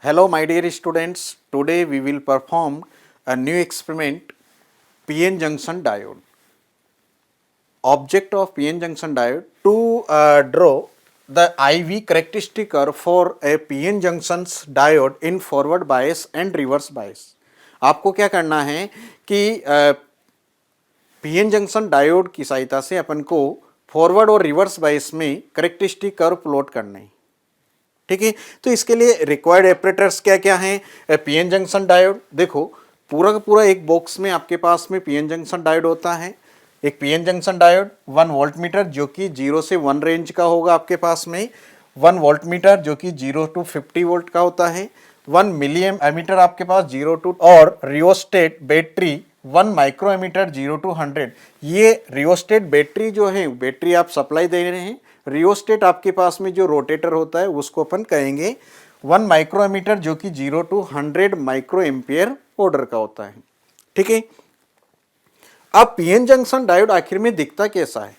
Hello my dear students, today we will perform a new experiment PN junction diode. Object of PN junction diode to draw the IV characteristic curve for a PN junctions diode in forward bias and reverse bias. आपको क्या करना है कि PN junction diode की सहायता से अपन को forward और रिवर्स बायस में करेक्टरिस्टिक कर्व प्लॉट करना है। ठीक है, तो इसके लिए रिक्वायर्ड ऑपरेटर्स क्या क्या हैं। पीएन जंक्शन डायोड, देखो पूरा का पूरा एक बॉक्स में आपके पास में पीएन जंक्शन डायोड होता है। एक PN junction diode 1 volt meter जो कि 0 से 1 रेंज का होगा आपके पास में, 1 वोल्ट मीटर जो कि 0 to 50 वोल्ट का होता है, 1 मिली एमीटर आपके पास 0 to, और rheostat battery 1 micro ammeter 0 to 100। ये रियोस्टेट बैटरी जो है, बैटरी आप सप्लाई दे रहे हैं, रियोस्टेट आपके पास में जो रोटेटर होता है उसको अपन कहेंगे 1 माइक्रो एमीटर जो कि 0 to 100 माइक्रो एम्पियर ऑर्डर का होता है। ठीक है, अब पीएन जंक्शन डायोड आखिर में दिखता कैसा है,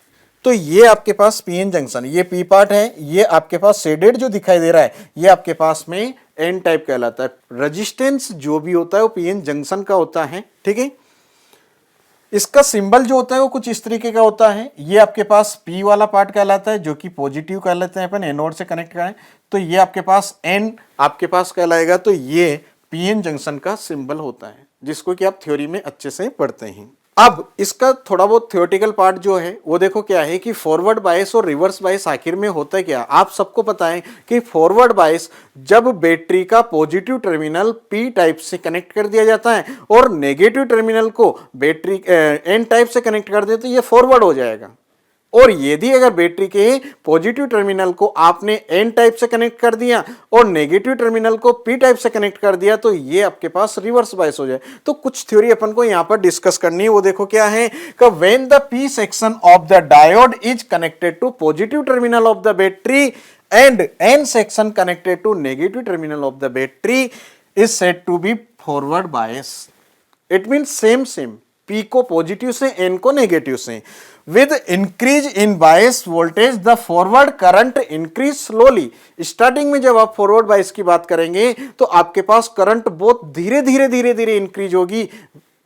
तो ये आपके पास पीएन जंक्शन, ये पी पार्ट है, ये आपके पास शेडेड जो दिखाई दे रहा है ये आपके पास में एन टाइप कहलाता है। रेजिस्टेंस जो भी होता है वो पीएन जंक्शन का होता है। ठीक है, इसका सिंबल जो होता है वो कुछ इस तरीके का होता है। ये आपके पास P वाला पार्ट कहलाता है जो कि पॉजिटिव कहलाते हैं, अपन एनोड से कनेक्ट करें तो ये आपके पास N आपके पास कहलाएगा, तो ये पीएन जंक्शन का सिंबल होता है जिसको कि आप थ्योरी में अच्छे से पढ़ते हैं। अब इसका थोड़ा बहुत थ्योरेटिकल पार्ट जो है वो देखो क्या है कि फॉरवर्ड बायस और रिवर्स बायस आखिर में होता है क्या। आप सबको पता है कि फॉरवर्ड बायस जब बैटरी का पॉजिटिव टर्मिनल पी टाइप से कनेक्ट कर दिया जाता है और नेगेटिव टर्मिनल को बैटरी एन टाइप से कनेक्ट कर दे तो ये फॉरवर्ड हो जाएगा, और यदि अगर बैटरी के पॉजिटिव टर्मिनल को आपने एन टाइप से कनेक्ट कर दिया और नेगेटिव टर्मिनल को पी टाइप से कनेक्ट कर दिया तो ये आपके पास रिवर्स बायस हो जाए। तो कुछ थ्योरी अपन को यहां पर डिस्कस करनी है, वो देखो क्या है कि when the P section of the diode is connected to positive terminal of the battery and N section connected to negative terminal of the battery is said to be forward bias. It means same P को positive से N को negative से। With increase in bias voltage the forward current increase slowly. Starting में जब आप forward bias की बात करेंगे तो आपके पास करंट बहुत धीरे धीरे इंक्रीज होगी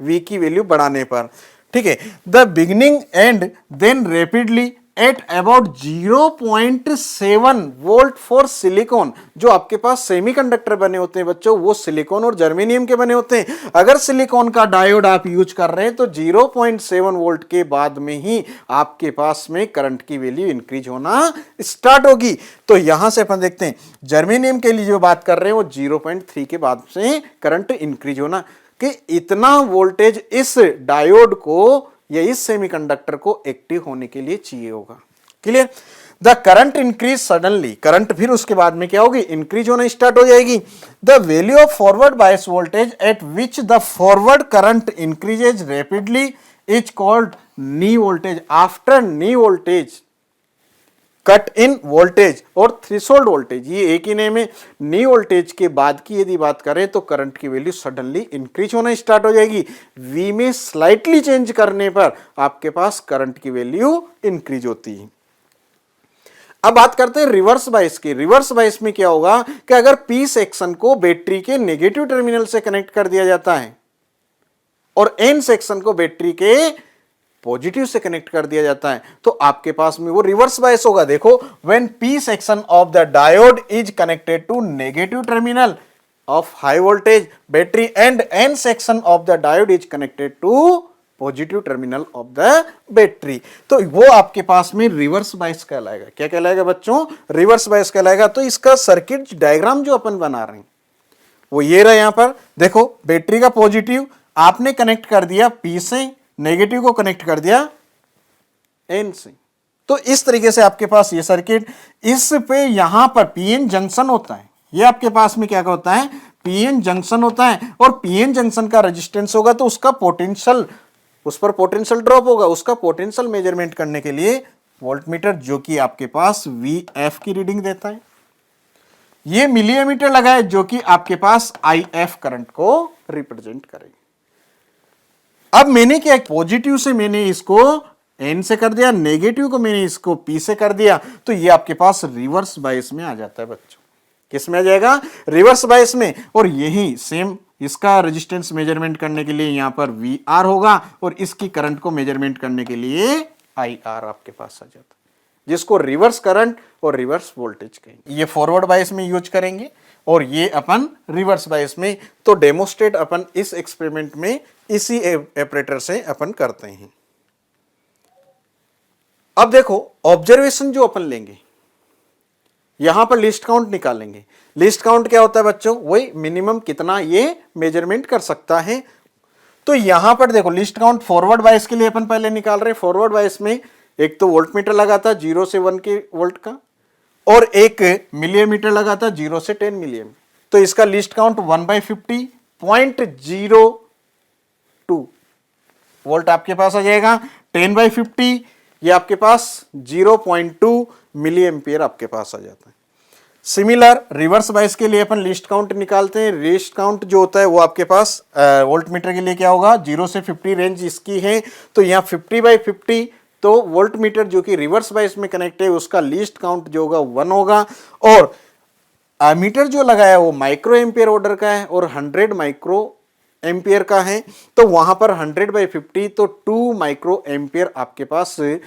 V की वैल्यू बढ़ाने पर। ठीक है, the beginning and then rapidly at about 0.7 volt for silicon. जो आपके पास सेमीकंडक्टर बने होते हैं बच्चों वो सिलिकॉन और जर्मेनियम के बने होते हैं। अगर सिलिकॉन का डायोड आप यूज कर रहे हैं तो 0.7 वोल्ट के बाद में ही आपके पास में करंट की वैल्यू इंक्रीज होना स्टार्ट होगी। तो यहां से अपन देखते हैं जर्मेनियम के लिए जो बात कर रहे हैं वो 0.3 के बाद से करंट इंक्रीज होना, कि इतना वोल्टेज इस डायोड को या इस सेमीकंडक्टर को एक्टिव होने के लिए चाहिए होगा। Clear, the current increase suddenly, current फिर उसके बाद में क्या होगी, इंक्रीज होना स्टार्ट हो जाएगी। The value of forward bias voltage at which the forward current increases rapidly is called knee voltage. After knee voltage cut in voltage और थ्रेशोल्ड वोल्टेज, ये एक ही नेम है। नी वोल्टेज के बाद की यदि बात करें तो करंट की वैल्यू सडनली इंक्रीज होना स्टार्ट हो जाएगी। V में स्लाइटली चेंज करने पर आपके पास करंट की वैल्यू इंक्रीज होती है। अब बात करते हैं रिवर्स बायस की। रिवर्स बायस में क्या होगा कि अगर P सेक्शन को बैटरी के नेगेटिव टर्मिनल से कनेक्ट कर दिया जाता है और N सेक्शन को बैटरी के पॉजिटिव से कनेक्ट कर दिया जाता है तो आपके पास में वो रिवर्स बायस होगा। देखो, when P section of the diode is connected to negative terminal of high voltage battery and N section of the diode is connected to positive terminal of the battery, तो वो आपके पास में reverse bias कहलाएगा। क्या कहलाएगा बच्चों, reverse bias कहलाएगा। तो इसका सर्किट डायग्राम जो अपन बना रहे हैं वो ये रहा। यहां पर देखो, बैटरी का पॉजिटिव आपने कनेक्ट कर दिया P से, नेगेटिव को कनेक्ट कर दिया N से। तो इस तरीके से आपके पास ये सर्किट, इस पे यहां पर पीएन जंक्शन होता है। ये आपके पास में क्या होता है, पीएन जंक्शन होता है, और पीएन जंक्शन का रेजिस्टेंस होगा तो उसका पोटेंशियल, उस पर पोटेंशियल ड्रॉप होगा। उसका पोटेंशियल मेजरमेंट करने के लिए वोल्टमीटर जो कि आपके पास VF की रीडिंग देता है, ये मिलीमीटर लगा है जो कि आपके पास IF करंट को रिप्रेजेंट करेगा। अब मैंने क्या, पॉजिटिव से मैंने इसको N से कर दिया, नेगेटिव को मैंने इसको P से कर दिया, तो ये आपके पास रिवर्स बायस में आ जाता है बच्चों। किस में आ जाएगा, रिवर्स बायस में। और यही सेम इसका रेजिस्टेंस मेजरमेंट करने के लिए यहां पर वी आर होगा और इसकी करंट को मेजरमेंट करने के लिए आई आर आपके पास आ जाता है, जिसको रिवर्स करंट और रिवर्स वोल्टेज कहेंगे। ये फॉरवर्ड बायस में यूज करेंगे और ये अपन रिवर्स बायस में। तो डेमोस्ट्रेट अपन इस एक्सपेरिमेंट में इसी ऑपरेटर से अपन करते हैं। अब देखो ऑब्जर्वेशन जो अपन लेंगे, यहां पर लिस्ट काउंट निकालेंगे। लिस्ट काउंट क्या होता है बच्चों, वही मिनिमम कितना ये मेजरमेंट कर सकता है। तो यहां पर देखो लिस्ट काउंट फॉरवर्ड बायस के लिए अपन पहले निकाल रहे हैं। फॉरवर्ड बायस में एक तो वोल्ट मीटर लगा था 0 से 1 के वोल्ट का, और एक मिलीमीटर लगा था 0 से 10 मिलीमीटर। तो इसका लिस्ट काउंट 1/50.02 वोल्ट आपके पास आ जाएगा। 10/50 ये आपके पास 0.2 मिली एम्पियर आपके पास आ जाता है। सिमिलर रिवर्स बायस के लिए अपन लिस्ट काउंट निकालते हैं। लिस्ट काउंट जो होता है वो आपके पास वोल्ट मीटर के लिए क्या होगा, 0 से 50 रेंज इसकी है, तो यहाँ 50/50, तो वोल्ट मीटर जो कि रिवर्स बायस में कनेक्ट है उसका लिस्ट काउंट जो होगा 1 होगा। और मीटर जो लगाया वो माइक्रो एम्पियर ऑर्डर का है और 100 माइक्रो एम्पियर का है, तो वहां पर 100/50 तो 2 माइक्रो एम्पियर आपके पास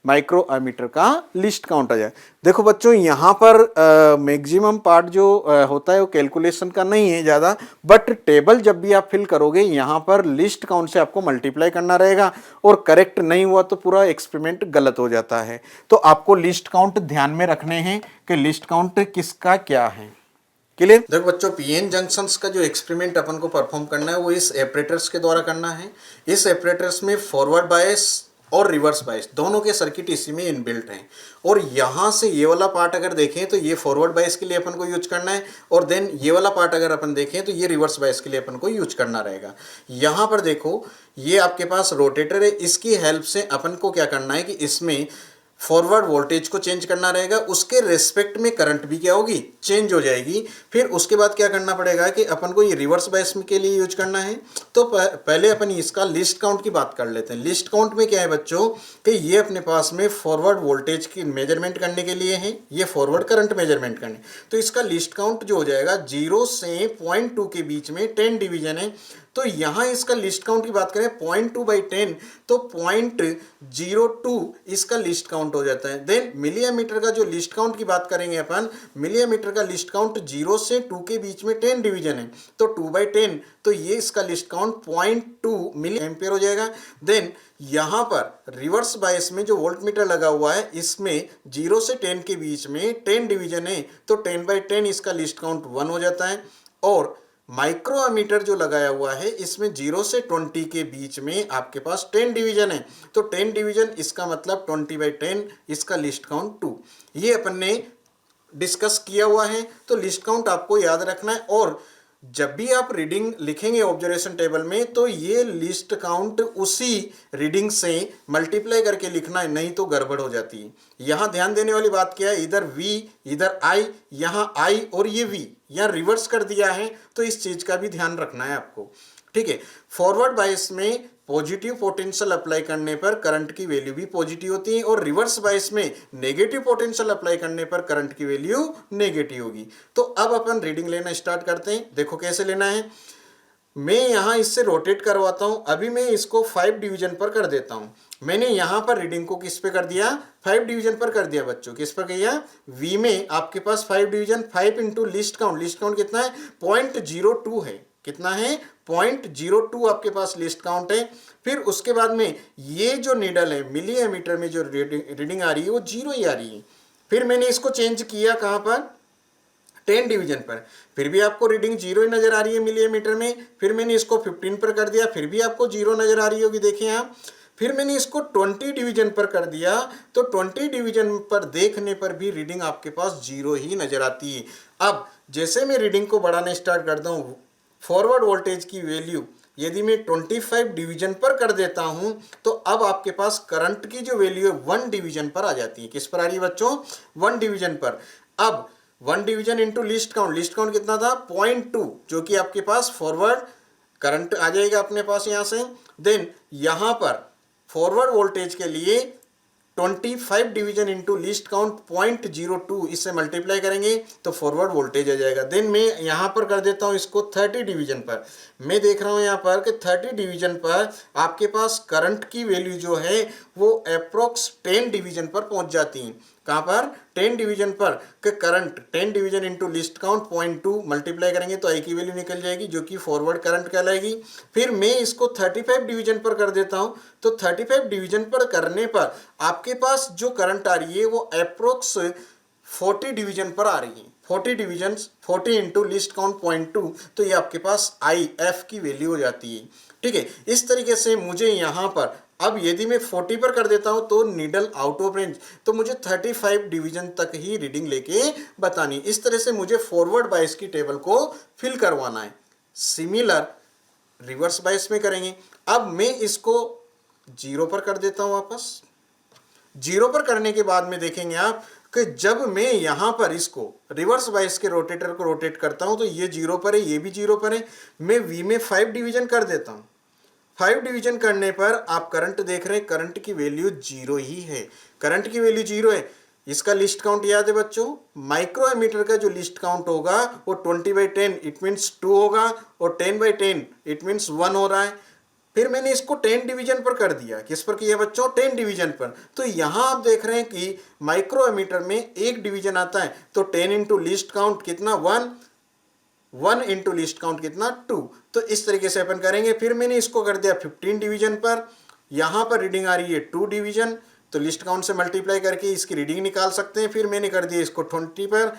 माइक्रो एमीटर का लिस्ट काउंट आ जाए। देखो बच्चों यहां पर मैक्सिमम पार्ट जो होता है वो कैलकुलेशन का नहीं है ज्यादा, बट टेबल जब भी आप फिल करोगे यहां पर लिस्ट काउंट से आपको मल्टीप्लाई करना रहेगा, और करेक्ट नहीं हुआ तो पूरा एक्सपेरिमेंट गलत हो जाता है। तो आपको लिस्ट काउंट ध्यान में रखने हैं कि लिस्ट काउंट किसका क्या है। क्लियर। देखो बच्चों पीएन जंक्शंस का जो एक्सपेरिमेंट अपन को परफॉर्म करना है वो इस ऑपरेटर्स के द्वारा करना है। इस ऑपरेटर्स में फॉरवर्ड बायस और रिवर्स बायस दोनों के सर्किट इसी में इनबिल्ट हैं। और यहाँ से ये वाला पार्ट अगर देखें तो ये फॉरवर्ड बायस के लिए अपन को यूज करना है, और देन ये वाला पार्ट अगर अपन देखें तो ये रिवर्स बायस के लिए अपन को यूज करना रहेगा। यहाँ पर देखो ये आपके पास रोटेटर है, इसकी हेल्प से अपन को क्या करना है कि इसमें फॉरवर्ड वोल्टेज को चेंज करना रहेगा, उसके रेस्पेक्ट में करंट भी क्या होगी, चेंज हो जाएगी। फिर उसके बाद क्या करना पड़ेगा कि अपन को ये रिवर्स बायस के लिए यूज करना है। तो पहले अपन इसका लिस्ट काउंट की बात कर लेते हैं। लिस्ट काउंट में क्या है बच्चों कि ये अपने पास में फॉरवर्ड वोल्टेज की मेजरमेंट करने के लिए है, ये फॉरवर्ड करंट मेजरमेंट करने, तो इसका लिस्ट काउंट जो हो जाएगा 0 से 0.2 के बीच में 10 डिवीजन है। तो यहां इसका लिस्ट काउंट की बात करें 0.2/10 तो 0.02 इसका लिस्ट काउंट हो जाता है। देन मिलीमीटर का जो लिस्ट काउंट की बात करेंगे अपन, मिलीमीटर का लिस्ट काउंट 0 से 2 के बीच में 10 डिवीजन है, तो 2/10 तो ये इसका लिस्ट काउंट 0.2 मिली एम्पियर हो जाएगा। देन यहां पर रिवर्स बायस में जो वोल्ट मीटर लगा हुआ है इसमें 0 से 10 के बीच में 10 डिवीजन है, तो 10/10 इसका लिस्ट काउंट 1 हो जाता है। और माइक्रोमीटर जो लगाया हुआ है इसमें 0 से 20 के बीच में आपके पास 10 डिवीजन है, तो 10 डिवीजन इसका मतलब 20/10 इसका लिस्ट काउंट 2। ये अपन ने डिस्कस किया हुआ है, तो लिस्ट काउंट आपको याद रखना है। और जब भी आप रीडिंग लिखेंगे ऑब्जर्वेशन टेबल में तो ये लिस्ट काउंट उसी रीडिंग से मल्टीप्लाई करके लिखना है, नहीं तो गड़बड़ हो जाती है। यहां ध्यान देने वाली बात क्या है, इधर V इधर I, यहां I और ये V यहां रिवर्स कर दिया है, तो इस चीज का भी ध्यान रखना है आपको। ठीक है। फॉरवर्ड बायस में पॉजिटिव पोटेंशियल अप्लाई करने पर करंट की वैल्यू भी पॉजिटिव होती है, और रिवर्स बायस में नेगेटिव पोटेंशियल अप्लाई करने पर करंट की वैल्यू नेगेटिव होगी। तो अब अपन रीडिंग लेना स्टार्ट करते हैं। देखो कैसे लेना है, मैं यहां इससे रोटेट करवाता हूं। अभी मैं इसको 5 डिवीजन पर कर देता हूं। मैंने यहां पर रीडिंग को किस पे कर दिया, 5 डिवीजन पर कर दिया बच्चों। किस पर किया, V में आपके पास 5 division, 5 into list count. List count कितना है, 0.02 है। कितना है, 0.02 आपके पास लिस्ट काउंट है। फिर उसके बाद में ये जो नीडल है मिलीमीटर में जो रीडिंग आ रही है वो 0 ही आ रही है। फिर मैंने इसको चेंज किया कहां पर, 10 डिवीजन पर, फिर भी आपको रीडिंग 0 ही नजर आ रही है मिलीमीटर में। फिर मैंने इसको 15 पर कर दिया, फिर भी आपको 0 नजर आ रही होगी, देखिए आप। फिर मैंने इसको 20 डिवीजन पर कर दिया, तो 20 डिवीजन पर देखने पर भी रीडिंग आपके पास 0 ही नजर आती है। अब जैसे मैं रीडिंग को बढ़ाने स्टार्ट करता हूं, फॉरवर्ड वोल्टेज की वैल्यू यदि मैं 25 डिवीजन पर कर देता हूं, तो अब आपके पास करंट की जो वैल्यू है 1 डिवीजन पर आ जाती है। किस पर आ रही है बच्चों, 1 डिवीजन पर। अब 1 division into list count, list count कितना था 0.2, जो कि आपके पास फॉरवर्ड करंट आ जाएगा अपने पास यहां से। देन यहां पर फॉरवर्ड वोल्टेज के लिए 25 डिवीजन इंटू लीस्ट काउंट 0.02 इससे मल्टीप्लाई करेंगे तो फॉरवर्ड वोल्टेज आ जाएगा। देन मैं यहाँ पर कर देता हूँ इसको 30 डिवीजन पर। मैं देख रहा हूँ यहाँ पर कि 30 डिवीजन पर आपके पास करंट की वैल्यू जो है वो अप्रोक्स 10 डिवीजन पर पहुंच जाती है। कहाँ पर? 10 डिवीजन पर कि current 10 division into list count 0.2 multiply करेंगे तो आई की वैल्यू निकल जाएगी जो कि फॉरवर्ड करंट कहलाएगी। फिर मैं इसको 35 डिवीजन पर कर देता हूँ तो 35 डिवीजन पर करने पर आपके पास जो करंट आ रही है वो अप्रोक्स 40 डिवीजन पर आ रही है। 40 डिवीजन 40 इंटू लिस्ट काउंट 0.2 तो ये आपके पास आई एफ की वैल्यू हो जाती है। ठीक है, इस तरीके से मुझे यहाँ पर अब यदि मैं 40 पर कर देता हूं तो नीडल आउट ऑफ रेंज, तो मुझे 35 डिवीजन तक ही रीडिंग लेके बतानी। इस तरह से मुझे फॉरवर्ड बायस की टेबल को फिल करवाना है। सिमिलर रिवर्स बायस में करेंगे। अब मैं इसको 0 पर कर देता हूं वापस। 0 पर करने के बाद में देखेंगे आप कि जब मैं यहां पर इसको रिवर्स बायस के रोटेटर को रोटेट करता हूं तो ये 0 पर है, ये भी 0 पर है। मैं V में 5 डिवीजन कर देता हूं। 5 डिवीजन करने पर आप करंट देख रहे हैं, करंट की वैल्यू 0 ही है। करंट की वैल्यू 0 है। इसका लिस्ट काउंट याद है बच्चों? माइक्रो एमीटर का जो लिस्ट काउंट होगा वो 20/10 इट मीन्स 2 होगा और 10/10 इट मीन्स 1 हो रहा है। फिर मैंने इसको 10 डिवीजन पर कर दिया। किस पर किया बच्चों? 10 डिवीजन पर। तो यहां आप देख रहे हैं कि माइक्रो एमीटर में एक डिवीजन आता है तो 10 इंटू लिस्ट काउंट कितना? 1 इंटू लिस्ट काउंट कितना? 2। तो इस तरीके से अपन करेंगे। फिर मैंने इसको कर दिया 15 डिवीजन पर। यहां पर रीडिंग आ रही है 2 डिवीजन, तो लिस्ट काउंट से मल्टीप्लाई करके इसकी रीडिंग निकाल सकते हैं। फिर मैंने कर दिया इसको 20 पर।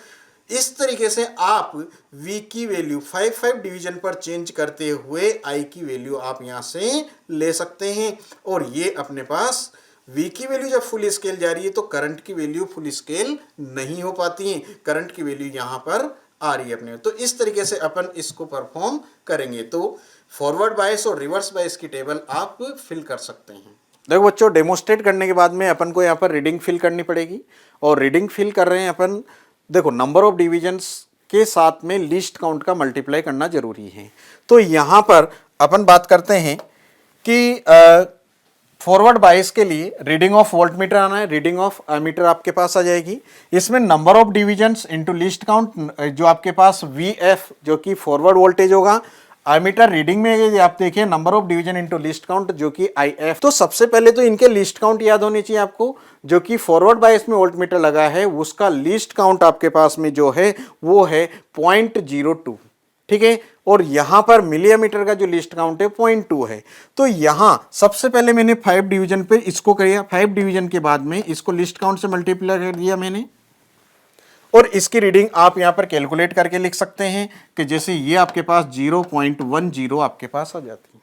इस तरीके से आप V की वैल्यू 5 डिवीजन पर चेंज करते हुए I की वैल्यू आप यहां से ले सकते हैं। और ये अपने पास V की वैल्यू जब फुल स्केल जा रही है तो करंट की वैल्यू फुल स्केल नहीं हो पाती है। करंट की वैल्यू यहां पर आ रही है अपने। तो इस तरीके से अपन इसको परफॉर्म करेंगे। तो फॉरवर्ड बायस और रिवर्स बायस की टेबल आप फिल कर सकते हैं। देखो बच्चों, डेमोस्ट्रेट करने के बाद में अपन को यहाँ पर रीडिंग फिल करनी पड़ेगी। और रीडिंग फिल कर रहे हैं अपन, देखो नंबर ऑफ डिविजन्स के साथ में लिस्ट काउंट का मल्टीप्लाई करना जरूरी है। तो यहाँ पर अपन बात करते हैं कि फॉरवर्ड बायस के लिए रीडिंग ऑफ वोल्टमीटर आना है, रीडिंग ऑफ एमीटर आपके पास आ जाएगी। इसमें number of divisions into list count जो आपके पास VF जो कि फॉरवर्ड वोल्टेज होगा। एमीटर रीडिंग में यदि आप देखिए number of division into list count जो कि IF। तो सबसे पहले तो इनके लिस्ट काउंट याद होनी चाहिए आपको। जो कि फॉरवर्ड बायस में वोल्टमीटर लगा है उसका लिस्ट काउंट आपके पास में जो है वो है 0.02। ठीक है, और यहां पर मिलीमीटर का जो लिस्ट काउंट है 0.2 है। तो यहां सबसे पहले मैंने 5 डिवीजन पे इसको किया। 5 डिवीजन के बाद में इसको लिस्ट काउंट से मल्टीप्लाई कर दिया मैंने। और इसकी रीडिंग आप यहां पर कैलकुलेट करके लिख सकते हैं कि जैसे ये आपके पास 0.10 आपके पास आ जाती है।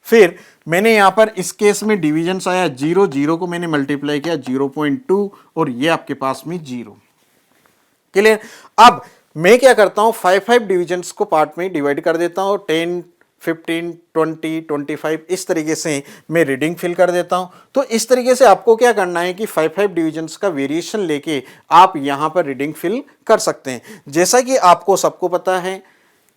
फिर मैंने यहां पर इस केस में डिवीजन आया 0 को मैंने मल्टीप्लाई किया 0.2 और ये आपके पास में 0। क्लियर? अब मैं क्या करता हूं, 5 डिविजन्स को पार्ट में डिवाइड कर देता हूं। 10, 15, 20, 25 इस तरीके से मैं रीडिंग फिल कर देता हूं। तो इस तरीके से आपको क्या करना है कि 5 डिविजन्स का वेरिएशन लेके आप यहां पर रीडिंग फिल कर सकते हैं। जैसा कि आपको सबको पता है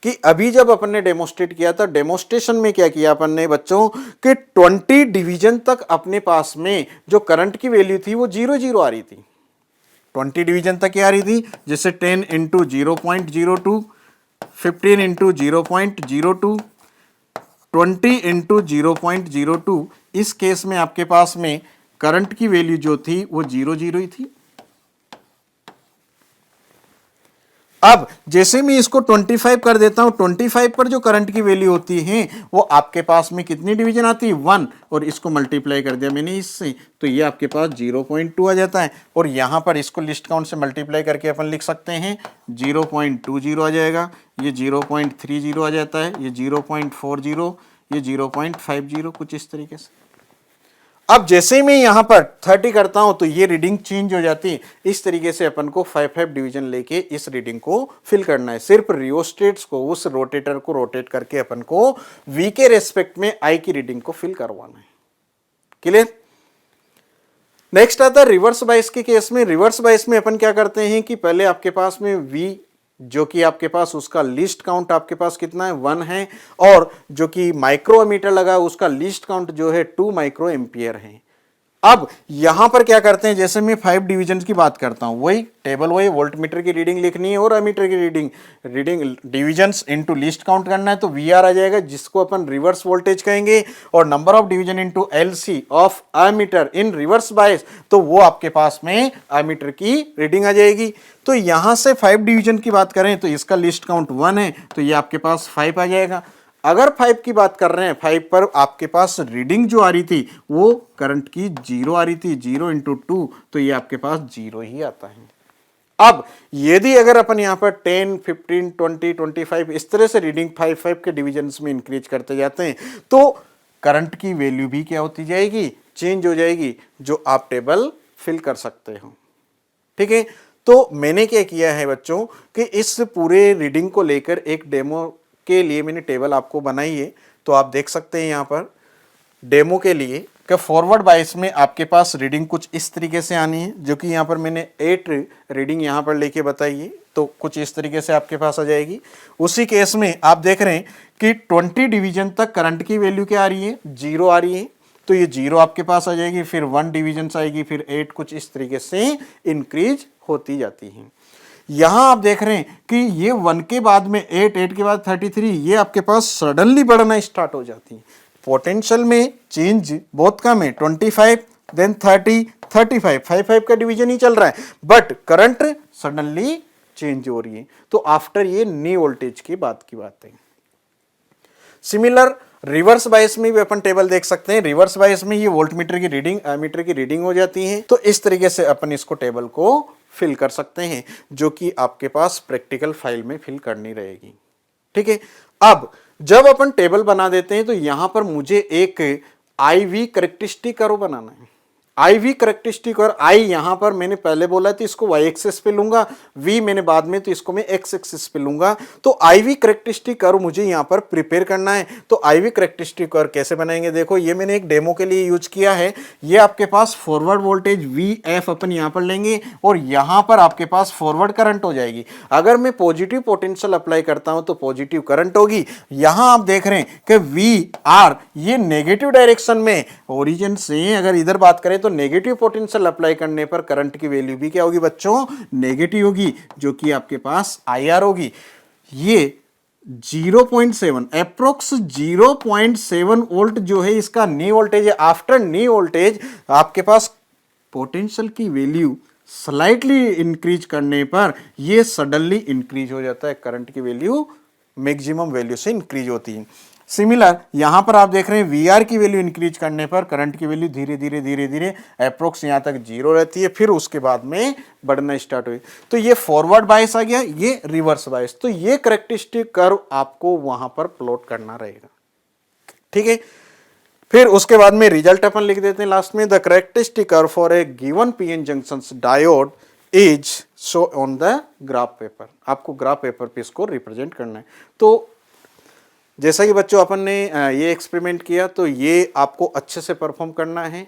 कि अभी जब अपन ने डेमोस्ट्रेट किया था, डेमोस्ट्रेशन में क्या किया अपन ने बच्चों कि 20 डिवीजन तक अपने पास में जो करंट की वैल्यू थी वो 0 आ रही थी। 20 डिवीजन तक क्या आ रही थी? जैसे 10 इंटू 0.02, 15 इंटू 0.02, 20 इंटू 0.02। इस केस में आपके पास में करंट की वैल्यू जो थी वो 0 ही थी। अब जैसे मैं इसको 25 कर देता हूं, 25 पर जो करंट की वैल्यू होती है वो आपके पास में कितनी डिवीजन आती है? 1। और इसको मल्टीप्लाई कर दिया मैंने इससे, तो ये आपके पास 0.2 आ जाता है। और यहां पर इसको लिस्ट काउंट से मल्टीप्लाई करके अपन लिख सकते हैं 0.20 आ जाएगा, ये 0.30 आ जाता है, ये 0.40, ये 0.50, कुछ इस तरीके से। अब जैसे ही मैं यहां पर 30 करता हूं तो ये रीडिंग चेंज हो जाती है। इस तरीके से अपन को 5 डिवीजन लेके इस रीडिंग को फिल करना है। सिर्फ रियोस्टेट्स को, उस रोटेटर को रोटेट करके अपन को V के रेस्पेक्ट में I की रीडिंग को फिल करवाना है। क्लियर? नेक्स्ट आता है रिवर्स बायस के केस में। रिवर्स बायस में अपन क्या करते हैं कि पहले आपके पास में V जो कि आपके पास उसका लिस्ट काउंट आपके पास कितना है? 1 है। और जो कि माइक्रो एमीटर लगा है उसका लिस्ट काउंट जो है 2 माइक्रो एम्पियर है। अब यहां पर क्या करते हैं, जैसे मैं 5 डिवीजन की बात करता हूं, वही टेबल, वही वोल्टमीटर की रीडिंग लिखनी है और एमीटर की reading divisions into least count करना है, तो वीआर आ जाएगा जिसको अपन रिवर्स वोल्टेज कहेंगे, और number of division into LC of ammeter in reverse bias, तो वो आपके पास में एमीटर की रीडिंग आ जाएगी। तो यहां से 5 डिवीजन की बात करें तो इसका लिस्ट काउंट 1 है, तो ये आपके पास 5 आ जाएगा। अगर 5 की बात कर रहे हैं, 5 पर आपके पास रीडिंग जो आ रही थी वो करंट की 0 आ रही थी, 0 इंटू 2, तो ये आपके पास 0 ही आता है। अब यदि अगर अपन यहां पर 10, 15, 20, 25 इस तरह से रीडिंग 5 के डिविजन में इंक्रीज करते जाते हैं, तो करंट की वैल्यू भी क्या होती जाएगी, चेंज हो जाएगी, जो आप टेबल फिल कर सकते हो। ठीक है, तो मैंने क्या किया है बच्चों कि इस पूरे रीडिंग को लेकर एक डेमो के लिए मैंने टेबल आपको बनाई है, तो आप देख सकते हैं यहां पर डेमो के लिए कि फॉरवर्ड बायस में आपके पास रीडिंग कुछ इस तरीके से आनी है, जो कि यहां पर मैंने 8 रीडिंग यहां पर लेके बताई है, तो कुछ इस तरीके से आपके पास आ जाएगी। उसी केस में आप देख रहे हैं कि 20 डिवीजन तक करंट की वैल्यू क्या आ रही है, 0 आ रही है, तो ये 0 आपके पास आ जाएगी, फिर 1 डिवीजन आएगी, फिर 8, कुछ इस तरीके से इंक्रीज होती जाती है। यहां आप देख रहे हैं कि ये 1 के बाद में 8, 8 के बाद 33, ये आपके पास सडनली बढ़ना स्टार्ट हो जाती है। पोटेंशियल में चेंज बहुत कम है, 25 देन 30, 35, 5 का डिवीजन ही चल रहा है, बट करंट सडनली चेंज हो रही है। तो आफ्टर ये नी वोल्टेज की बात है। सिमिलर रिवर्स बायस में भी अपन टेबल देख सकते हैं। रिवर्स बायस में ये वोल्टमीटर की रीडिंग एमीटर की रीडिंग हो जाती है, तो इस तरीके से अपन इसको टेबल को फिल कर सकते हैं, जो कि आपके पास प्रैक्टिकल फाइल में फिल करनी रहेगी। ठीक है, अब जब अपन टेबल बना देते हैं तो यहां पर मुझे एक IV करेक्टरिस्टिक कर्व बनाना है। IV करेक्टरिस्टिक, और I यहां पर मैंने पहले बोला था इसको y एक्सिस पे लूंगा, V मैंने बाद में, तो इसको मैं x एक्सिस पे लूंगा। तो IV करेक्टरिस्टिक कर्व मुझे यहां पर प्रिपेयर करना है। तो IV करेक्टरिस्टिक कर्व कैसे बनाएंगे, देखो ये मैंने एक डेमो के लिए यूज किया है। ये आपके पास फॉरवर्ड वोल्टेज VF अपन यहां पर लेंगे, और यहां पर आपके पास फॉरवर्ड करंट हो जाएगी। अगर मैं पॉजिटिव पोटेंशियल अप्लाई करता हूं तो पॉजिटिव करंट होगी। यहां आप देख रहे हैं कि VR ये नेगेटिव डायरेक्शन में, ओरिजिन से अगर इधर बात करें तो नेगेटिव पोटेंशियल अप्लाई करने पर करंट की वैल्यू भी क्या होगी बच्चों, नेगेटिव होगी, जो कि आपके पास IR होगी। ये 0.7 अप्रोक्स 0.7 वोल्ट जो है इसका नी वोल्टेज है। आफ्टर नी वोल्टेज आपके पास पोटेंशियल की वैल्यू स्लाइटली इंक्रीज करने पर यह सडनली इंक्रीज हो जाता है, करंट की वैल्यू मैक्सिमम वैल्यू से इंक्रीज होती है। सिमिलर यहां पर आप देख रहे हैं VR की वैल्यू इंक्रीज करने पर करंट की वैल्यू धीरे धीरे अप्रोक्स यहां तक 0 रहती है, फिर उसके बाद में बढ़ना स्टार्ट हुई। तो ये फॉरवर्ड बायस आ गया, ये रिवर्स बायस। तो ये करेक्टरिस्टिक कर्व आपको वहां पर प्लॉट करना रहेगा। ठीक है, फिर उसके बाद में रिजल्ट अपन लिख देते हैं लास्ट में, the characteristic curve for a given PN junction diode is show on the graph paper. आपको ग्राफ पेपर पे इसको रिप्रेजेंट करना है। तो जैसा कि बच्चों अपन ने ये एक्सपेरिमेंट किया, तो ये आपको अच्छे से परफॉर्म करना है।